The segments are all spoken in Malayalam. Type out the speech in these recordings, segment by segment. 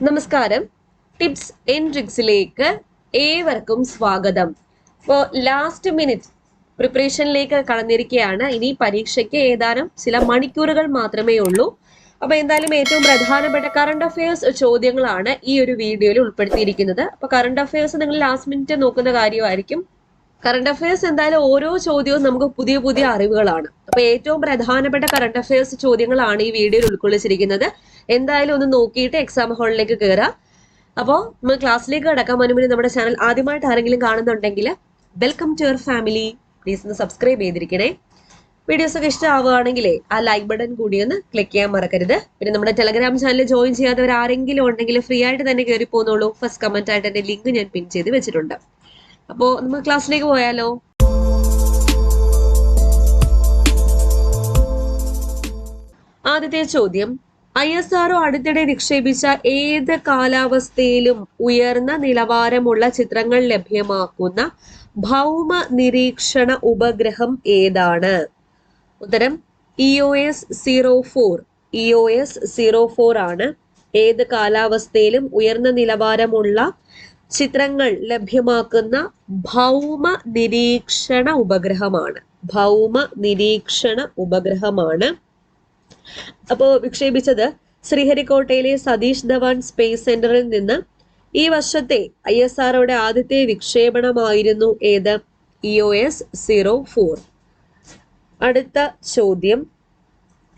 നമസ്കാരം. ടിപ്സ് ആൻഡ് ട്രിക്സിലേക്ക് ഏവർക്കും സ്വാഗതം. ഇപ്പോൾ ലാസ്റ്റ് മിനിറ്റ് പ്രിപ്പറേഷനിലേക്ക് കടന്നിരിക്കുകയാണ്. ഇനി പരീക്ഷയ്ക്ക് ഏതാനും ചില മണിക്കൂറുകൾ മാത്രമേ ഉള്ളൂ. അപ്പൊ എന്തായാലും ഏറ്റവും പ്രധാനപ്പെട്ട കറണ്ട് അഫയേഴ്സ് ചോദ്യങ്ങളാണ് ഈ ഒരു വീഡിയോയിൽ ഉൾപ്പെടുത്തിയിരിക്കുന്നത്. അപ്പൊ കറണ്ട് അഫയേഴ്സ് നിങ്ങൾ ലാസ്റ്റ് മിനിറ്റ് നോക്കുന്ന കാര്യമായിരിക്കും. കറണ്ട് അഫയേഴ്സ് എന്തായാലും ഓരോ ചോദ്യവും നമുക്ക് പുതിയ പുതിയ അറിവുകളാണ്. അപ്പൊ ഏറ്റവും പ്രധാനപ്പെട്ട കറണ്ട് അഫയേഴ്സ് ചോദ്യങ്ങളാണ് ഈ വീഡിയോയിൽ ഉൾക്കൊള്ളിച്ചിരിക്കുന്നത്. എന്തായാലും ഒന്ന് നോക്കിയിട്ട് എക്സാം ഹാളിലേക്ക് കയറാം. അപ്പോൾ നമ്മൾ ക്ലാസ്സിലേക്ക് കടക്കാൻ മുൻപ് നമ്മുടെ ചാനൽ ആദ്യമായിട്ട് ആരെങ്കിലും കാണുന്നുണ്ടെങ്കിൽ welcome to your family. Please ഒന്ന് സബ്സ്ക്രൈബ് ചെയ്തിരിക്കണേ. വീഡിയോസ് ഒക്കെ ഇഷ്ടമാവുകയാണെങ്കിലേ ആ ലൈക്ക് ബട്ടൺ കൂടി ഒന്ന് ക്ലിക്ക് ചെയ്യാൻ മറക്കരുത്. പിന്നെ നമ്മുടെ ടെലഗ്രാം ചാനൽ ജോയിൻ ചെയ്യാത്തവർ ആരെങ്കിലും ഉണ്ടെങ്കിൽ ഫ്രീ ആയിട്ട് തന്നെ കയറി പോന്നോളൂ. ഫസ്റ്റ് കമന്റ് ആയിട്ട് എന്റെ ലിങ്ക് ഞാൻ പിൻ ചെയ്ത് വെച്ചിട്ടുണ്ട്. അപ്പോ നമ്മൾ ക്ലാസ്സിലേക്ക് പോയാലോ? ആദ്യത്തെ ചോദ്യം, ISRO അടുത്തിടെ നിക്ഷേപിച്ച ഏത് കാലാവസ്ഥയിലും ഉയർന്ന നിലവാരമുള്ള ചിത്രങ്ങൾ ലഭ്യമാക്കുന്ന ഭൗമ നിരീക്ഷണ ഉപഗ്രഹം ഏതാണ്? ഉത്തരം EOS 04. EOS 04 ആണ് ഏത് കാലാവസ്ഥയിലും ഉയർന്ന നിലവാരമുള്ള ചിത്രങ്ങൾ ലഭ്യമാക്കുന്ന ഭൗമ നിരീക്ഷണ ഉപഗ്രഹമാണ്. ഭൗമ നിരീക്ഷണ ഉപഗ്രഹമാണ്. അപ്പോ വിക്ഷേപിച്ചത് ശ്രീഹരിക്കോട്ടയിലെ സതീഷ് ധവാൻ സ്പേസ് സെന്ററിൽ നിന്ന്. ഈ വർഷത്തെ ISROയുടെ ആദ്യത്തെ വിക്ഷേപണമായിരുന്നു ഏത്? EOS 04. അടുത്ത ചോദ്യം,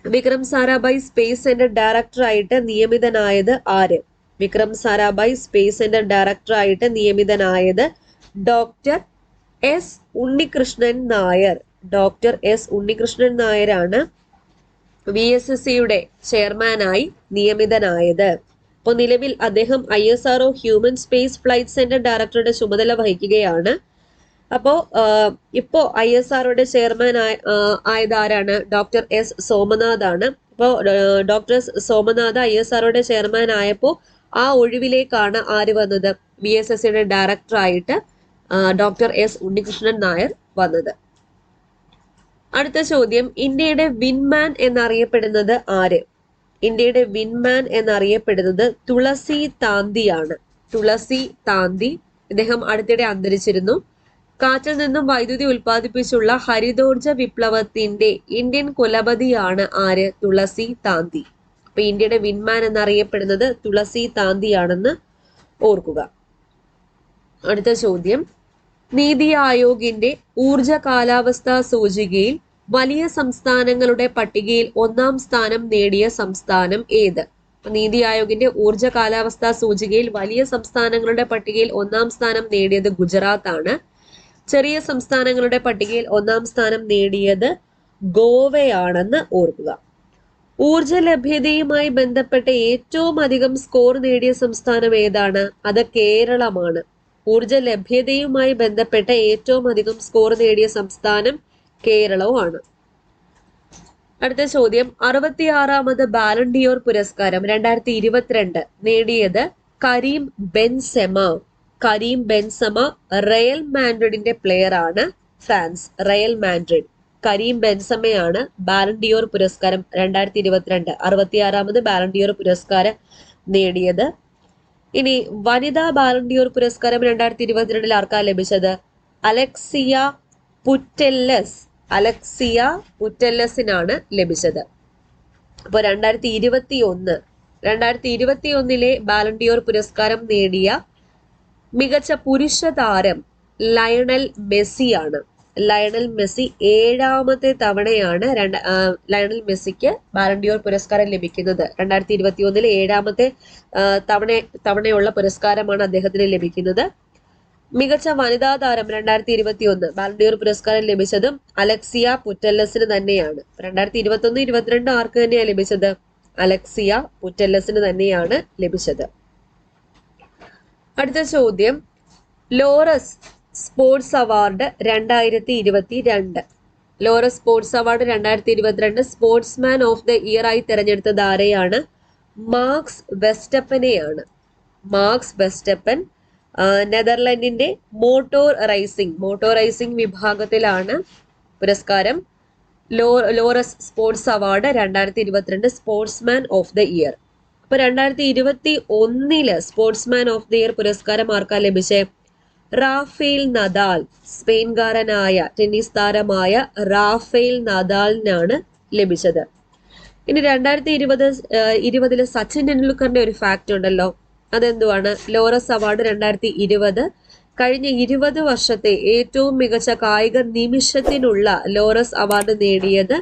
വിക്രം സാരാഭായ് സ്പേസ് സെന്റർ ഡയറക്ടറായിട്ട് നിയമിതനായത് ആര്? വിക്രം സാരാഭായ് സ്പേസ് സെന്റർ ഡയറക്ടറായിട്ട് നിയമിതനായത് doctor S Unnikrishnan Nair. Doctor S Unnikrishnan നായരാണ് VSSCയുടെ ചെയർമാനായി നിയമിതനായത്. അപ്പോൾ നിലവിൽ അദ്ദേഹം ISRO human space flight centre ഡയറക്ടറുടെ ചുമതല വഹിക്കുകയാണ്. അപ്പോ ഇപ്പോ ISROയുടെ ചെയർമാൻ ആയതാരാണ്? ഡോക്ടർ എസ് സോമനാഥ് ആണ്. അപ്പോൾ ഡോക്ടർ എസ് സോമനാഥ് ISROയുടെ ചെയർമാൻ ആയപ്പോൾ ആ ഒഴിവിലേക്കാണ് ആര് വന്നത്? VSSCയുടെ ഡയറക്ടറായിട്ട് ഡോക്ടർ എസ് ഉണ്ണികൃഷ്ണൻ നായർ വന്നത്. അടുത്ത ചോദ്യം, ഇന്ത്യയുടെ വിൻമാൻ എന്നറിയപ്പെടുന്നത് ആര്? ഇന്ത്യയുടെ വിൻമാൻ എന്നറിയപ്പെടുന്നത് തുളസി താന്തിയാണ്. തുളസി താന്തി. ഇദ്ദേഹം അടുത്തിടെ അന്തരിച്ചിരുന്നു. കാറ്റിൽ നിന്നും വൈദ്യുതി ഉൽപ്പാദിപ്പിച്ചുള്ള ഹരിതോർജ വിപ്ലവത്തിന്റെ ഇന്ത്യൻ കുലപതിയാണ് ആര്? തുളസി താന്തി. അപ്പൊ ഇന്ത്യയുടെ വിൻമാൻ എന്നറിയപ്പെടുന്നത് തുളസി താന്തിയാണെന്ന് ഓർക്കുക. അടുത്ത ചോദ്യം, നീതി ആയോഗിന്റെ ഊർജ കാലാവസ്ഥാ സൂചികയിൽ വലിയ സംസ്ഥാനങ്ങളുടെ പട്ടികയിൽ 1-ാം സ്ഥാനം നേടിയ സംസ്ഥാനം ഏത്? നീതി ആയോഗിന്റെ ഊർജ കാലാവസ്ഥാ സൂചികയിൽ വലിയ സംസ്ഥാനങ്ങളുടെ പട്ടികയിൽ 1-ാം സ്ഥാനം നേടിയത് ഗുജറാത്ത് ആണ്. ചെറിയ സംസ്ഥാനങ്ങളുടെ പട്ടികയിൽ 1-ാം സ്ഥാനം നേടിയത് ഗോവയാണെന്ന് ഓർക്കുക. ഊർജ ലഭ്യതയുമായി ബന്ധപ്പെട്ട ഏറ്റവും അധികം സ്കോർ നേടിയ സംസ്ഥാനം ഏതാണ്? അത് കേരളമാണ്. ഊർജ ലഭ്യതയുമായി ബന്ധപ്പെട്ട ഏറ്റവും അധികം സ്കോർ നേടിയ സംസ്ഥാനം കേരളവുമാണ്. അടുത്ത ചോദ്യം, 66ാമത് ബാലൺ ഡി ഓർ പുരസ്കാരം 2022 നേടിയത് Karim Benzema. Karim Benzema Real മാഡ്രിഡിന്റെ പ്ലെയർ ആണ്. France, Real Madrid. കരീം ബെൻസെമയാണ് ബാലൺ ഡി ഓർ പുരസ്കാരം 2022 66ാമത് ബാലൺ ഡി ഓർ പുരസ്കാരം നേടിയത്. ഇനി വനിതാ ബാലൺ ഡി ഓർ പുരസ്കാരം 2022 ആർക്കാ ലഭിച്ചത്? അലക്സിയ പുറ്റെല്ലസ്. അലക്സിയ പുറ്റെല്ലസിനാണ് ലഭിച്ചത്. അപ്പോൾ 2021 ബാലൺ ഡി ഓർ പുരസ്കാരം നേടിയ മികച്ച പുരുഷ താരം ലയണൽ മെസ്സിയാണ്. ലയണൽ മെസ്സി 7ാമത്തെ തവണയാണ് ലയണൽ മെസ്സിക്ക് ബാലൺ ഡി ഓർ പുരസ്കാരം ലഭിക്കുന്നത്. 2021 7ാമത്തെ തവണയുള്ള പുരസ്കാരമാണ് അദ്ദേഹത്തിന് ലഭിക്കുന്നത്. മികച്ച വനിതാ താരം 2021 ബാലൺ ഡി ഓർ പുരസ്കാരം ലഭിച്ചതും അലക്സിയ പുറ്റെല്ലസിന് തന്നെയാണ്. 2021-22 ആർക്ക് തന്നെയാണ് ലഭിച്ചത്? അലക്സിയ പുറ്റെല്ലസിന് തന്നെയാണ് ലഭിച്ചത്. അടുത്ത ചോദ്യം, Laureus sports award 2022. Laureus sports award 2022 sportsman of the year ആയി തെരഞ്ഞെടുത്തത് ആരെയാണ്? മാർക്സ് വെസ്റ്റപ്പനെയാണ്. മാർക്സ് വെസ്റ്റപ്പൻ നെതർലൻഡിന്റെ മോട്ടോർ റൈസിംഗ് വിഭാഗത്തിലാണ് പുരസ്കാരം. Laureus sports award 2022 sportsman of the year. അപ്പൊ 2021 സ്പോർട്സ്മാൻ ഓഫ് ദി ഇയർ പുരസ്കാരം ആർക്കാ ലഭിച്ചേ? റാഫേൽ നദാൽ, സ്പെയിൻകാരനായ ടെന്നീസ് താരമായ റാഫേൽ നദാലിനാണ് ലഭിച്ചത്. ഇനി 2020 സച്ചിൻ ടെണ്ടുൽക്കറിന്റെ ഒരു ഫാക്ട് ഉണ്ടല്ലോ, അതെന്തുവാണ്? ലോറസ് അവാർഡ് 2020 കഴിഞ്ഞ 20 വർഷത്തെ ഏറ്റവും മികച്ച കായിക നിമിഷത്തിനുള്ള ലോറസ് അവാർഡ് നേടിയത്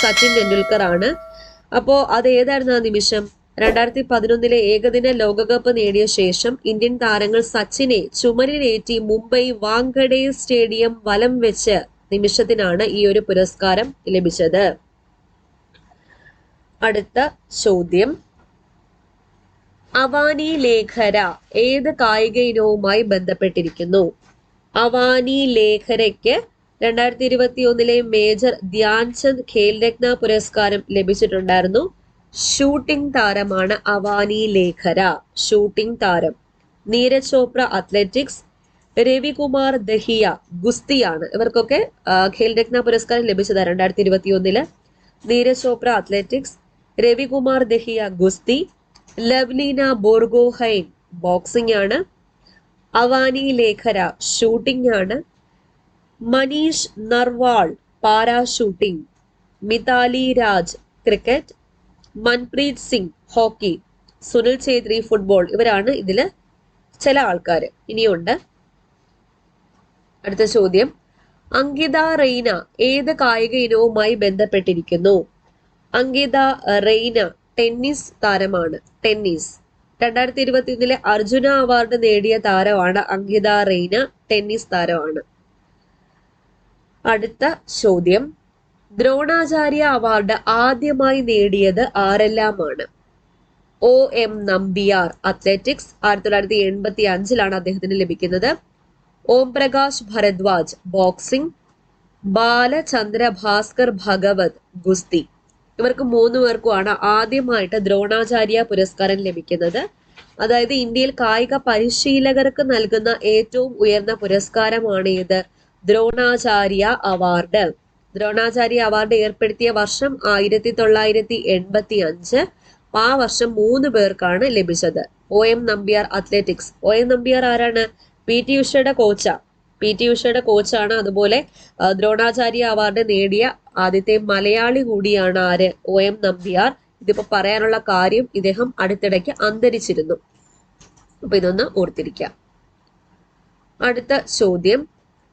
സച്ചിൻ ടെണ്ടുൽക്കർ ആണ്. അപ്പോ അത് ഏതായിരുന്നു ആ നിമിഷം? 2011 ഏകദിന ലോകകപ്പ് നേടിയ ശേഷം ഇന്ത്യൻ താരങ്ങൾ സച്ചിനെ ചുമരിലേറ്റി മുംബൈ വാങ്കഡെ സ്റ്റേഡിയം വലം വെച്ച നിമിഷത്തിനാണ് ഈ ഒരു പുരസ്കാരം ലഭിച്ചത്. അടുത്ത ചോദ്യം, അവാനി ലേഖര ഏത് കായിക ഇനവുമായി ബന്ധപ്പെട്ടിരിക്കുന്നു? അവാനി ലേഖരയ്ക്ക് 2021 മേജർ ധ്യാൻചന്ദ് ഖേൽരത്ന പുരസ്കാരം ലഭിച്ചിട്ടുണ്ടായിരുന്നു. ഷൂട്ടിംഗ് താരമാണ് അവാനി ലേഖര, ഷൂട്ടിംഗ് താരം. നീരജ് ചോപ്ര അത്ലറ്റിക്സ്, രവികുമാർ ദഹിയ ഗുസ്തിയാണ്. ഇവർക്കൊക്കെ ഖേൽരത്ന പുരസ്കാരം ലഭിച്ചത് 2021. നീരജ് ചോപ്ര അത്ലറ്റിക്സ്, രവികുമാർ ദഹിയ ഗുസ്തി, ലവ്ലീന ബോർഗോഹൈൻ ബോക്സിംഗ് ആണ്, അവാനി ലേഖര ഷൂട്ടിംഗ് ആണ്, Manish Narwal parachuting, Mithali Raj cricket, Manpreet Singh hockey, Sunil Chhetri football. ഇവരാണ് ഇതില് ചില ആൾക്കാർ. ഇനിയുണ്ട് അടുത്ത ചോദ്യം, അങ്കിത റെയ്ന ഏത് കായിക ഇനവുമായി ബന്ധപ്പെട്ടിരിക്കുന്നു? അങ്കിത റെയ്ന ടെന്നീസ് താരമാണ്, ടെന്നീസ്. 2021 അർജുന അവാർഡ് നേടിയ താരമാണ് അങ്കിത റെയ്ന, ടെന്നീസ് താരമാണ്. അടുത്ത ചോദ്യം, ദ്രോണാചാര്യ അവാർഡ് ആദ്യമായി നേടിയത് ആരെല്ലാമാണ്? OM നമ്പിയാർ അത്ലറ്റിക്സ്, 1985 അദ്ദേഹത്തിന് ലഭിക്കുന്നത്. ഓം പ്രകാശ് ഭരദ്വാജ് ബോക്സിംഗ്, ബാലചന്ദ്ര ഭാസ്കർ ഭഗവത് ഗുസ്തി. ഇവർക്ക് 3 പേർക്കുമാണ് ആദ്യമായിട്ട് ദ്രോണാചാര്യ പുരസ്കാരം ലഭിക്കുന്നത്. അതായത് ഇന്ത്യയിൽ കായിക പരിശീലകർക്ക് നൽകുന്ന ഏറ്റവും ഉയർന്ന പുരസ്കാരമാണ് ഇത്, ദ്രോണാചാര്യ അവാർഡ്. ദ്രോണാചാര്യ അവാർഡ് ഏർപ്പെടുത്തിയ വർഷം 1985. ആ വർഷം 3 പേർക്കാണ് ലഭിച്ചത്. OM Nambiar athletics. OM Nambiar ആരാണ്? PT ഉഷയുടെ കോച്ചാ, PT ഉഷയുടെ കോച്ചാണ്. അതുപോലെ ദ്രോണാചാര്യ അവാർഡ് നേടിയ ആദ്യത്തെ മലയാളി കൂടിയാണ് ആര്? OM നമ്പ്യാർ. ഇതിപ്പോ പറയാനുള്ള കാര്യം, ഇദ്ദേഹം അടുത്തിടയ്ക്ക് അന്തരിച്ചിരുന്നു. അപ്പൊ ഇതൊന്ന് ഓർത്തിരിക്കാം. അടുത്ത ചോദ്യം,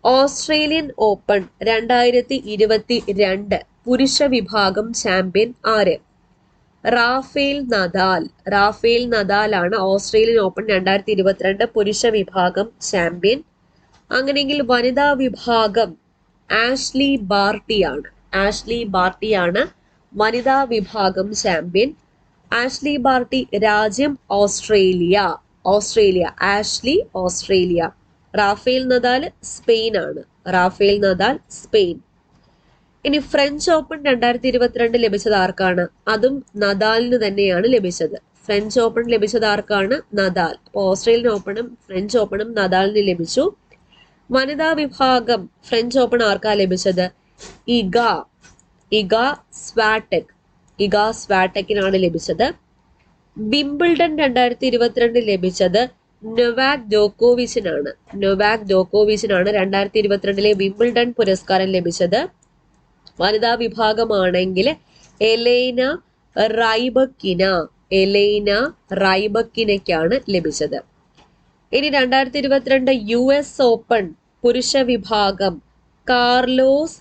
ഓസ്ട്രേലിയൻ ഓപ്പൺ 2022 പുരുഷ വിഭാഗം ചാമ്പ്യൻ ആര്? Rafael Nadal. റാഫേൽ നദാൽ ആണ് ഓസ്ട്രേലിയൻ ഓപ്പൺ 2022 പുരുഷ വിഭാഗം ചാമ്പ്യൻ. അങ്ങനെയെങ്കിൽ വനിതാ വിഭാഗം ആഷ്ലി ബാർട്ടിയാണ്. ആഷ്ലി ബാർട്ടിയാണ് വനിതാ വിഭാഗം ചാമ്പ്യൻ. ആഷ്ലി ബാർട്ടി രാജ്യം Australia. Australia. Ashleigh Australia. Rafael Nadal Spain ആണ്. Rafael Nadal Spain. ഇനി ഫ്രഞ്ച് ഓപ്പൺ 2022 ലഭിച്ചത് ആർക്കാണ്? അതും നദാലിന് തന്നെയാണ് ലഭിച്ചത്. ഫ്രഞ്ച് ഓപ്പൺ ലഭിച്ചത് ആർക്കാണ്? നദാൽ. അപ്പൊ ഓസ്ട്രേലിയൻ ഓപ്പണും ഫ്രഞ്ച് ഓപ്പണും നദാലിന് ലഭിച്ചു. വനിതാ വിഭാഗം ഫ്രഞ്ച് ഓപ്പൺ ആർക്കാ ലഭിച്ചത്? ഇഗ സ്വാടെക്. ഇഗ സ്വാടെക്കിനാണ് ലഭിച്ചത്. വിംബിൾഡൺ 2022 ലഭിച്ചത് നൊവാക് ജോക്കോവിച്ചിനാണ്. നൊവാക് ജോക്കോവിച്ചിനാണ് 2022 വിംബിൾഡൺ പുരസ്കാരം ലഭിച്ചത്. വനിതാ വിഭാഗമാണെങ്കിൽ എലൈന റൈബക്കിനയ്ക്കാണ് ലഭിച്ചത്. ഇനി 2022 US ഓപ്പൺ പുരുഷ വിഭാഗം കാർലോസ്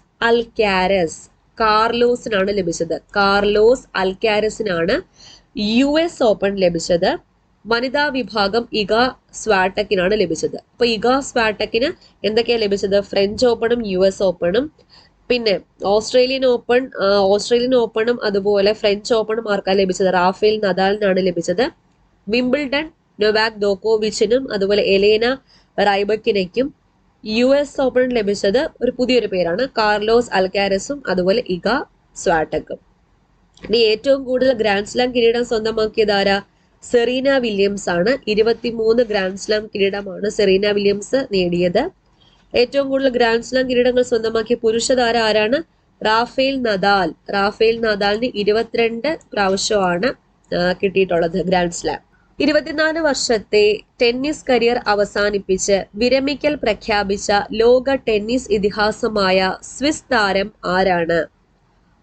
കാർലോസിനാണ് ലഭിച്ചത്. കാർലോസ് അൽക്കാരസിനാണ് US ഓപ്പൺ ലഭിച്ചത്. വനിതാ വിഭാഗം ഇഗ സ്വാടെക്കിനാണ് ലഭിച്ചത്. അപ്പൊ ഇഗ സ്വാടെക്കിന് എന്തൊക്കെയാ ലഭിച്ചത്? ഫ്രഞ്ച് ഓപ്പണും US ഓപ്പണും. പിന്നെ ഓസ്ട്രേലിയൻ ഓപ്പണും അതുപോലെ ഫ്രഞ്ച് ഓപ്പണും ആർക്കാ ലഭിച്ചത്? റാഫേൽ നദാലിനാണ് ലഭിച്ചത്. വിംബിൾഡൺ നൊവാക് ജോക്കോവിച്ചിനും അതുപോലെ എലേന റൈബക്കിനയ്ക്കും. US ഓപ്പൺ ലഭിച്ചത് ഒരു പുതിയൊരു പേരാണ്, കാർലോസ് അൽക്കാരസും അതുപോലെ ഇഗ സ്വാടെക്കും. ഇനി ഏറ്റവും കൂടുതൽ ഗ്രാൻഡ് സ്ലാം കിരീടം സ്വന്തമാക്കിയത് ആരാ? സെറീന വില്യംസ് ആണ്. 23 ഗ്രാൻഡ് സ്ലാം കിരീടമാണ് സെറീന വില്യംസ് നേടിയത്. ഏറ്റവും കൂടുതൽ ഗ്രാൻഡ് സ്ലാം കിരീടങ്ങൾ സ്വന്തമാക്കിയ പുരുഷ താരം ആരാണ്? Rafael Nadal. റാഫേൽ നദാലിന് 22 പ്രാവശ്യമാണ് കിട്ടിയിട്ടുള്ളത് ഗ്രാൻഡ് സ്ലാം. 24 വർഷത്തെ ടെന്നീസ് കരിയർ അവസാനിപ്പിച്ച് വിരമിക്കൽ പ്രഖ്യാപിച്ച ലോക ടെന്നീസ് ഇതിഹാസമായ സ്വിസ് താരം ആരാണ്?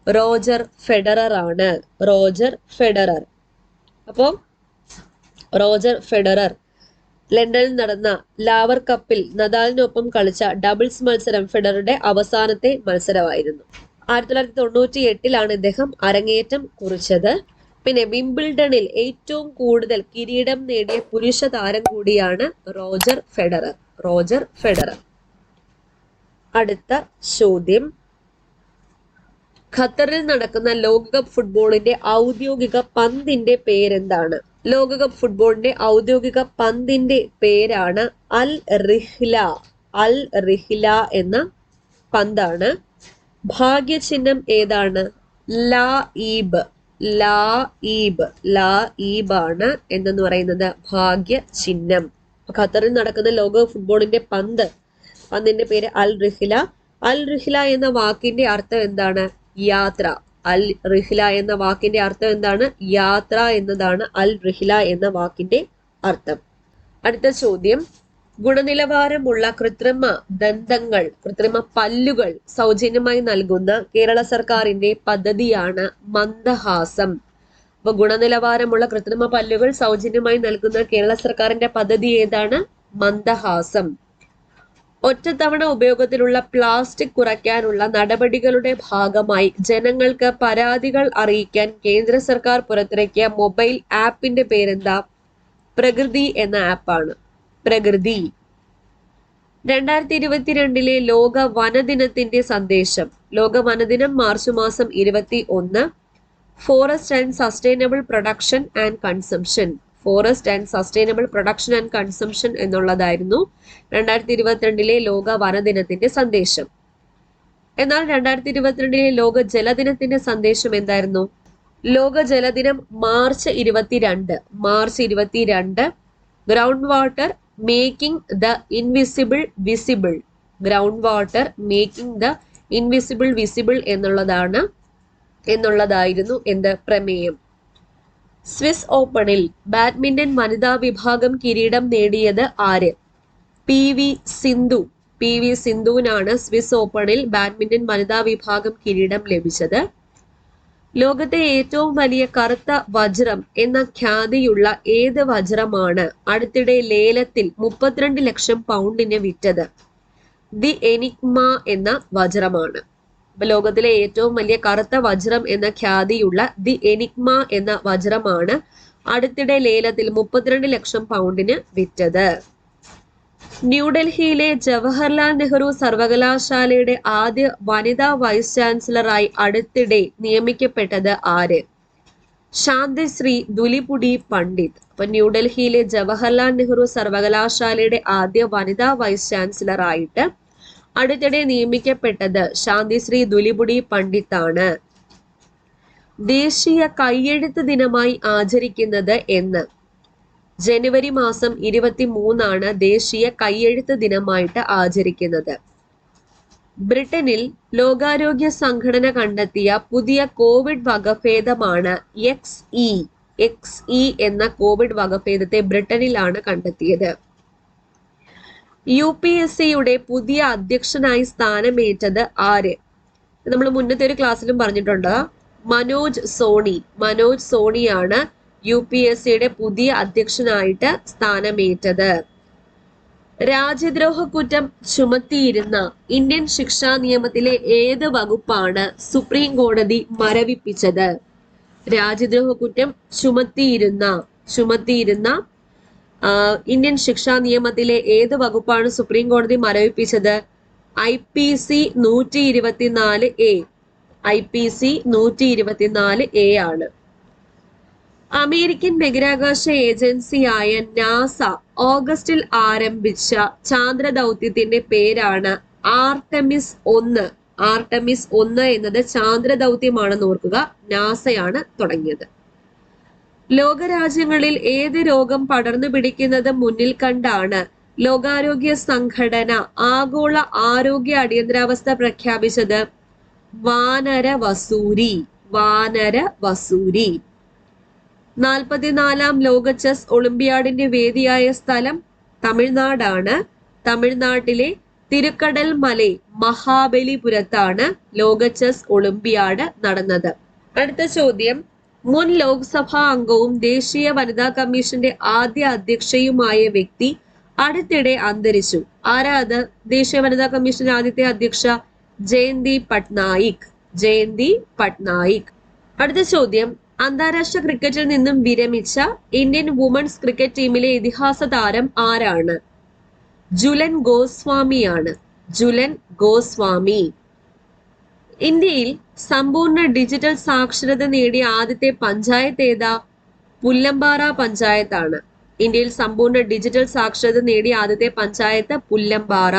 റോജർ ഫെഡറർ ആണ്. Roger Federer. അപ്പോൾ റോജർ ഫെഡറർ ലണ്ടനിൽ നടന്ന ലാവർ കപ്പിൽ നദാലിനൊപ്പം കളിച്ച ഡബിൾസ് മത്സരം ഫെഡററുടെ അവസാനത്തെ മത്സരമായിരുന്നു. 1998 ഇദ്ദേഹം അരങ്ങേറ്റം കുറിച്ചത്. പിന്നെ വിംബിൾഡണിൽ ഏറ്റവും കൂടുതൽ കിരീടം നേടിയ പുരുഷ താരം കൂടിയാണ് റോജർ ഫെഡറർ. Roger Federer. അടുത്ത ചോദ്യം, ഖത്തറിൽ നടക്കുന്ന ലോകകപ്പ് ഫുട്ബോളിന്റെ ഔദ്യോഗിക പന്തിന്റെ പേരെന്താണ്? ലോകകപ്പ് ഫുട്ബോളിന്റെ ഔദ്യോഗിക പന്തിന്റെ പേരാണ് അൽ റിഹ്ല. അൽ റിഹ്ല എന്ന പന്താണ്. ഭാഗ്യചിഹ്നം ഏതാണ്? ലാ-ഈബ്. ലാ-ഈബ്. ലാ-ഈബ് ആണ് എന്തെന്ന് പറയുന്നത് ഭാഗ്യ ചിഹ്നം. ഖത്തറിൽ നടക്കുന്ന ലോക ഫുട്ബോളിന്റെ പന്തിന്റെ പേര് അൽ റിഹ്ല. അൽ റിഹ്ല എന്ന വാക്കിന്റെ അർത്ഥം എന്താണ്? യാത്ര. അൽ റിഹ്ല എന്ന വാക്കിന്റെ അർത്ഥം എന്താണ്? യാത്ര എന്നതാണ് അൽ റിഹ്ല എന്ന വാക്കിന്റെ അർത്ഥം. അടുത്ത ചോദ്യം, ഗുണനിലവാരമുള്ള കൃത്രിമ ദന്തങ്ങൾ, കൃത്രിമ പല്ലുകൾ സൗജന്യമായി നൽകുന്ന കേരള സർക്കാരിന്റെ പദ്ധതിയാണ് മന്ദഹാസം. അപ്പൊ ഗുണനിലവാരമുള്ള കൃത്രിമ പല്ലുകൾ സൗജന്യമായി നൽകുന്ന കേരള സർക്കാരിന്റെ പദ്ധതി ഏതാണ്? മന്ദഹാസം. ഒറ്റത്തവണ ഉപയോഗത്തിലുള്ള പ്ലാസ്റ്റിക് കുറയ്ക്കാനുള്ള നടപടികളുടെ ഭാഗമായി ജനങ്ങൾക്ക് പരാതികൾ അറിയിക്കാൻ കേന്ദ്ര സർക്കാർ പുറത്തിറക്കിയ മൊബൈൽ ആപ്പിന്റെ പേരെന്താ? പ്രകൃതി എന്ന ആപ്പാണ്. പ്രകൃതി. 2022 ലോക വനദിനത്തിന്റെ സന്ദേശം. ലോക വനദിനം മാർച്ച് മാസം 21. Forest and sustainable production and consumption. Forest and sustainable production and consumption എന്നുള്ളതായിരുന്നു 2022 ലോക വനദിനത്തിന്റെ സന്ദേശം. എന്നാൽ 2022 ലോക ജലദിനത്തിന്റെ സന്ദേശം എന്തായിരുന്നു? ലോക ജലദിനം March 22. March 22 ground water making the invisible visible. Ground water making the invisible visible എന്നുള്ളതായിരുന്നു എന്ത് പ്രമേയം. സ്വിസ് ഓപ്പണിൽ ബാഡ്മിന്റൺ വനിതാ വിഭാഗം കിരീടം നേടിയത് ആര്? പി.വി. സിന്ധു. പി.വി. സിന്ധുവിനാണ് സ്വിസ് ഓപ്പണിൽ ബാഡ്മിന്റൺ വനിതാ വിഭാഗം കിരീടം ലഭിച്ചത്. ലോകത്തെ ഏറ്റവും വലിയ കറുത്ത വജ്രം എന്ന ഖ്യാതിയുള്ള ഏത് വജ്രമാണ് അടുത്തിടെ ലേലത്തിൽ 32 ലക്ഷം പൗണ്ടിന് വിറ്റത്? ദി എനിഗ്മ എന്ന വജ്രമാണ്. ലോകത്തിലെ ഏറ്റവും വലിയ കറുത്ത വജ്രം എന്ന ഖ്യാതിയുള്ള ദി എനിഗ്മ എന്ന വജ്രമാണ് അടുത്തിടെ ലേലത്തിൽ 32 ലക്ഷം പൗണ്ടിന് വിറ്റത്. ന്യൂഡൽഹിയിലെ ജവഹർലാൽ നെഹ്റു സർവകലാശാലയുടെ ആദ്യ വനിതാ വൈസ് ചാൻസലറായി അടുത്തിടെ നിയമിക്കപ്പെട്ടത് ആര്? ശാന്തിശ്രീ ദുലിപുടി പണ്ഡിറ്റ്. അപ്പൊ ന്യൂഡൽഹിയിലെ ജവഹർലാൽ നെഹ്റു സർവകലാശാലയുടെ ആദ്യ വനിതാ വൈസ് ചാൻസലറായിട്ട് അടുത്തിടെ നിയമിക്കപ്പെട്ടത് ശാന്തിശ്രീ ദുലിപുടി പണ്ഡിറ്റ് ആണ്. ദേശീയ കയ്യെഴുത്ത് ദിനമായി ആചരിക്കുന്നത് എന്ന്? ജനുവരി മാസം 23 ദേശീയ കയ്യെഴുത്ത് ദിനമായിട്ട് ആചരിക്കുന്നത്. ബ്രിട്ടനിൽ ലോകാരോഗ്യ സംഘടന കണ്ടെത്തിയ പുതിയ കോവിഡ് വകഭേദമാണ് XE എന്ന കോവിഡ് വകഭേദത്തെ ബ്രിട്ടനിലാണ് കണ്ടെത്തിയത്. UPSCയുടെ പുതിയ അധ്യക്ഷനായി സ്ഥാനമേറ്റത് ആര്? നമ്മൾ മുന്നത്തെ ഒരു ക്ലാസ്സിലും പറഞ്ഞിട്ടുണ്ട്. മനോജ് സോണി. മനോജ് സോണിയാണ് UPSCയുടെ പുതിയ അധ്യക്ഷനായിട്ട് സ്ഥാനമേറ്റത്. രാജ്യദ്രോഹ കുറ്റം ചുമത്തിയിരുന്ന ഇന്ത്യൻ ശിക്ഷാ നിയമത്തിലെ ഏത് വകുപ്പാണ് സുപ്രീം കോടതി മരവിപ്പിച്ചത്? രാജ്യദ്രോഹ കുറ്റം ചുമത്തിയിരുന്ന ഇന്ത്യൻ ശിക്ഷാ നിയമത്തിലെ ഏത് വകുപ്പാണ് സുപ്രീം കോടതി മരവിപ്പിച്ചത്? IPC 124A. IPC 124A ആണ്. അമേരിക്കൻ ബഹിരാകാശ ഏജൻസിയായ നാസ ഓഗസ്റ്റിൽ ആരംഭിച്ച ചാന്ദ്ര ദൗത്യത്തിന്റെ പേരാണ് ആർടെമിസ് 1. ആർടെമിസ് 1 എന്നത് ചാന്ദ്ര ദൗത്യമാണെന്ന് ഓർക്കുക. നാസയാണ് തുടങ്ങിയത്. ലോകരാജ്യങ്ങളിൽ ഏത് രോഗം പടർന്നു പിടിക്കുന്നത് മുന്നിൽ കണ്ടാണ് ലോകാരോഗ്യ സംഘടന ആഗോള ആരോഗ്യ അടിയന്തരാവസ്ഥ പ്രഖ്യാപിച്ചത്? വാനര വസൂരി. 44-ാം ലോക ചെസ് ഒളിമ്പ്യാഡിന്റെ വേദിയായ സ്ഥലം തമിഴ്നാടാണ്. തമിഴ്നാട്ടിലെ തിരുക്കടൽ മലൈ മഹാബലിപുരത്താണ് ലോക ചെസ് ഒളിമ്പ്യാഡ് നടന്നത്. അടുത്ത ചോദ്യം, മുൻ ലോക്സഭാ അംഗവും ദേശീയ വനിതാ കമ്മീഷന്റെ ആദ്യ അധ്യക്ഷയുമായ വ്യക്തി അടുത്തിടെ അന്തരിച്ചു. ആരാ അത്? ദേശീയ വനിതാ കമ്മീഷന്റെ ആദ്യത്തെ അധ്യക്ഷ ജയന്തി പട്നായിക്. ജയന്തി പട്നായിക്. അടുത്ത ചോദ്യം, അന്താരാഷ്ട്ര ക്രിക്കറ്റിൽ നിന്നും വിരമിച്ച ഇന്ത്യൻ വുമൺസ് ക്രിക്കറ്റ് ടീമിലെ ഇതിഹാസ താരം ആരാണ്? ജുലൻ ഗോസ്വാമിയാണ്. ജുലൻ ഗോസ്വാമി. ഇന്ത്യയിൽ സമ്പൂർണ്ണ ഡിജിറ്റൽ സാക്ഷരത നേടിയ ആദ്യത്തെ പഞ്ചായത്ത് ഏതാ? പുല്ലമ്പാറ പഞ്ചായത്താണ്. ഇന്ത്യയിൽ സമ്പൂർണ്ണ ഡിജിറ്റൽ സാക്ഷരത നേടിയ ആദ്യത്തെ പഞ്ചായത്ത് പുല്ലമ്പാറ.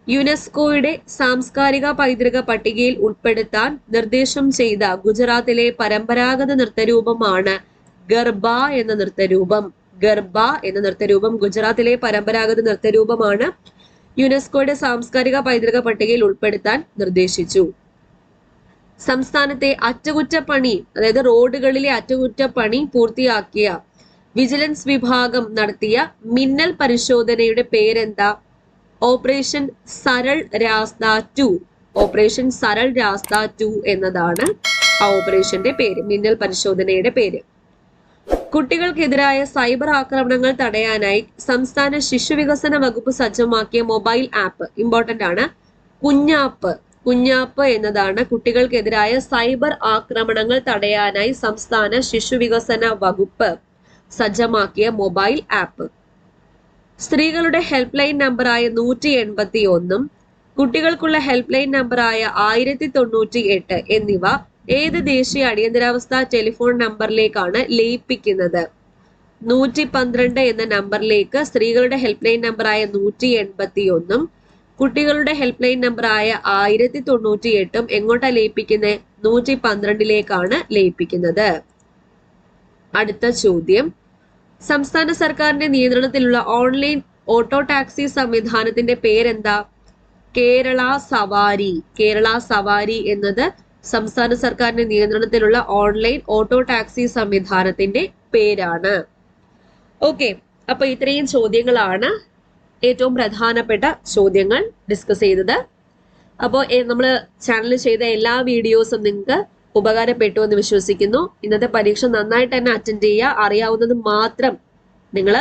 യുനെസ്കോയുടെ സാംസ്കാരിക പൈതൃക പട്ടികയിൽ ഉൾപ്പെടുത്താൻ നിർദ്ദേശം ചെയ്ത ഗുജറാത്തിലെ പരമ്പരാഗത നൃത്തരൂപമാണ് ഗർബ എന്ന നൃത്തരൂപം. ഗർബ എന്ന നൃത്തരൂപം ഗുജറാത്തിലെ പരമ്പരാഗത നൃത്തരൂപമാണ്. യുനെസ്കോയുടെ സാംസ്കാരിക പൈതൃക പട്ടികയിൽ ഉൾപ്പെടുത്താൻ നിർദ്ദേശിച്ചു. സംസ്ഥാനത്തെ അറ്റകുറ്റപ്പണി, അതായത് റോഡുകളിലെ അറ്റകുറ്റപ്പണി പൂർത്തിയാക്കിയ വിജിലൻസ് വിഭാഗം നടത്തിയ മിന്നൽ പരിശോധനയുടെ പേരെന്താ? ഓപ്പറേഷൻ സരൾ രാസ്ത 2. ഓപ്പറേഷൻ സരൾ രാസ്ത 2 എന്നതാണ് ആ ഓപ്പറേഷന്റെ പേര്, മിന്നൽ പരിശോധനയുടെ പേര്. കുട്ടികൾക്കെതിരായ സൈബർ ആക്രമണങ്ങൾ തടയാനായി സംസ്ഥാന ശിശുവികസന വകുപ്പ് സജ്ജമാക്കിയ മൊബൈൽ ആപ്പ്, ഇമ്പോർട്ടന്റ് ആണ്, കുഞ്ഞാപ്പ്. കുഞ്ഞാപ്പ് എന്നതാണ് കുട്ടികൾക്കെതിരായ സൈബർ ആക്രമണങ്ങൾ തടയാനായി സംസ്ഥാന ശിശുവികസന വകുപ്പ് സജ്ജമാക്കിയ മൊബൈൽ ആപ്പ്. സ്ത്രീകളുടെ ഹെൽപ്പ് ലൈൻ നമ്പറായ 181 കുട്ടികൾക്കുള്ള ഹെൽപ്പ് ലൈൻ നമ്പറായ 1098 എന്നിവ ഏത് ദേശീയ അടിയന്തരാവസ്ഥ ടെലിഫോൺ നമ്പറിലേക്കാണ് ലയിപ്പിക്കുന്നത്? 112 എന്ന നമ്പറിലേക്ക് സ്ത്രീകളുടെ ഹെൽപ്പ് ലൈൻ നമ്പറായ 181 കുട്ടികളുടെ ഹെൽപ്പ് ലൈൻ നമ്പറായ 1098 എങ്ങോട്ടാ ലയിപ്പിക്കുന്നത്? 112ലേക്കാണ് ലയിപ്പിക്കുന്നത്. അടുത്ത ചോദ്യം, സംസ്ഥാന സർക്കാരിന്റെ നിയന്ത്രണത്തിലുള്ള ഓൺലൈൻ ഓട്ടോ ടാക്സി സംവിധാനത്തിന്റെ പേരെന്താ? കേരള സവാരി. കേരള സവാരി എന്നത് സംസ്ഥാന സർക്കാരിന്റെ നിയന്ത്രണത്തിലുള്ള ഓൺലൈൻ ഓട്ടോ ടാക്സി സംവിധാനത്തിന്റെ പേരാണ്. ഓക്കെ, അപ്പൊ ഇത്രയും ചോദ്യങ്ങളാണ് ഏറ്റവും പ്രധാനപ്പെട്ട ചോദ്യങ്ങൾ ഡിസ്കസ് ചെയ്തത്. അപ്പോൾ നമ്മൾ ചാനലിൽ ചെയ്ത എല്ലാ വീഡിയോസും നിങ്ങൾക്ക് ഉപകാരപ്പെട്ടു എന്ന് വിശ്വസിക്കുന്നു. ഇന്നത്തെ പരീക്ഷ നന്നായിട്ട് തന്നെ അറ്റൻഡ് ചെയ്യുക. അറിയാവുന്നത് മാത്രം നിങ്ങൾ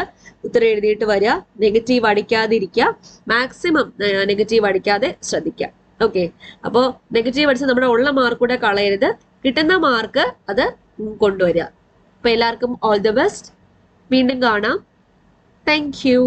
ഉത്തരം എഴുതിയിട്ട് വരിക. നെഗറ്റീവ് അടിക്കാതിരിക്കുക. മാക്സിമം നെഗറ്റീവ് അടിക്കാതെ ശ്രദ്ധിക്കുക. ഓക്കെ, അപ്പോൾ നെഗറ്റീവ് അടിച്ച് നമ്മുടെ ഉള്ള മാർക്ക് കൂടെ കളയരുത്. കിട്ടുന്ന മാർക്ക് അത് കൊണ്ടുവരിക. അപ്പൊ എല്ലാവർക്കും ഓൾ ദി ബെസ്റ്റ്. വീണ്ടും കാണാം. Thank you.